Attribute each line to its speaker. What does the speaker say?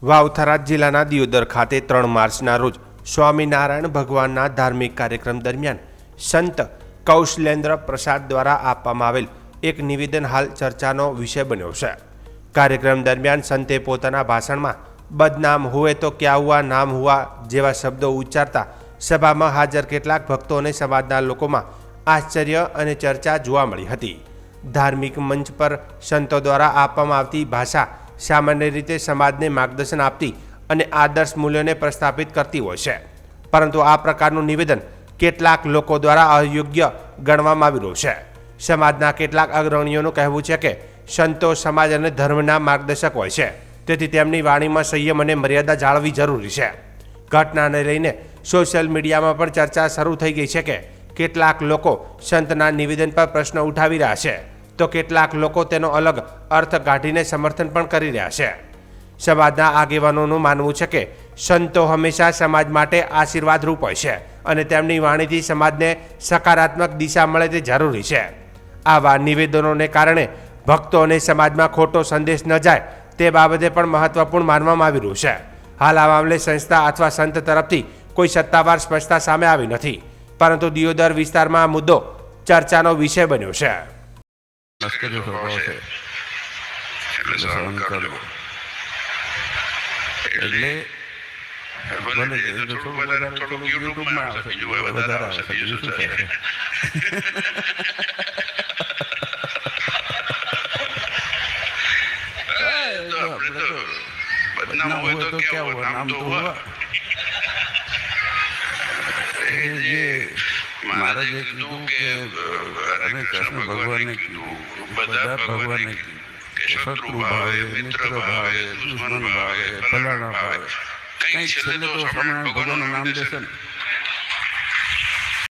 Speaker 1: વાવ-થરાદ જિલ્લાના દિયોદર ખાતે 3 માર્ચના રોજ સ્વામિનારાયણ ભગવાનના ધાર્મિક કાર્યક્રમ દરમિયાન સંત કૌશલેન્દ્ર પ્રસાદ દ્વારા આપવામાં આવેલ એક નિવેદન હાલ ચર્ચાનો વિષય બન્યો છે। કાર્યક્રમ દરમિયાન સંતે પોતાના ભાષણમાં બદનામ હુએ તો ક્યા હુઆ નામ હુઆ જેવા શબ્દો ઉચ્ચારતા સભામાં હાજર કેટલાક ભક્તો અને સમાજના લોકોમાં આશ્ચર્ય અને ચર્ચા જોવા મળી હતી। ધાર્મિક મંચ પર સંતો દ્વારા આપવામાં આવતી ભાષા સામાન્ય રીતે સમાજને માર્ગદર્શન આપતી અને આદર્શ મૂલ્યોને પ્રસ્થાપિત કરતી હોય છે, પરંતુ આ પ્રકારનું નિવેદન કેટલાક લોકો દ્વારા અયોગ્ય ગણવામાં આવી રહ્યું છે। સમાજના કેટલાક અગ્રણીઓનું કહેવું છે કે સંતો સમાજ અને ધર્મના માર્ગદર્શક હોય છે, તેથી તેમની વાણીમાં સંયમ અને મર્યાદા જાળવવી જરૂરી છે। ઘટનાને લઈને સોશિયલ મીડિયામાં પણ ચર્ચા શરૂ થઈ ગઈ છે કે કેટલાક લોકો સંતના નિવેદન પર પ્રશ્ન ઉઠાવી રહ્યા છે, તો કેટલાક લોકો તેનો અલગ અર્થ કાઢીને સમર્થન પણ કરી રહ્યા છે। સમાજના આગેવાનોનું માનવું છે કે સંતો હંમેશા સમાજ માટે આશીર્વાદરૂપ હોય છે અને તેમની વાણીથી સમાજને સકારાત્મક દિશા મળે તે જરૂરી છે। આવા નિવેદનોને કારણે ભક્તો અને સમાજમાં ખોટો સંદેશ ન જાય તે બાબતે પણ મહત્વપૂર્ણ માનવામાં આવી રહ્યું છે। હાલ આ મામલે સંસ્થા અથવા સંત તરફથી કોઈ સત્તાવાર સ્પષ્ટતા સામે આવી નથી, પરંતુ દિયોદર વિસ્તારમાં આ મુદ્દો ચર્ચાનો વિષય બન્યો છે।
Speaker 2: લશ્કરી સ્વભાવ છે એટલે સહન કરવું એટલે ભલે થોડું યુટ્યુબમાં આવશે, બીજું વધારે આવશે, બીજું શું છે? બદનામ હોય તો ક્યાં હુઆ નામ તો હુઆ। જે મહારાજે કીધું કે અને કૃષ્ણ ભગવાને કીધું, બધા ભગવાને કીધું કે શત્રુ ભાવે, મિત્ર ભાવે, દુશ્મન ભાવે, ફલાણા ભાવે, કંઈ છેલ્લે તો સ્વામિનારાયણ ભગવાનનું નામ દેશે ને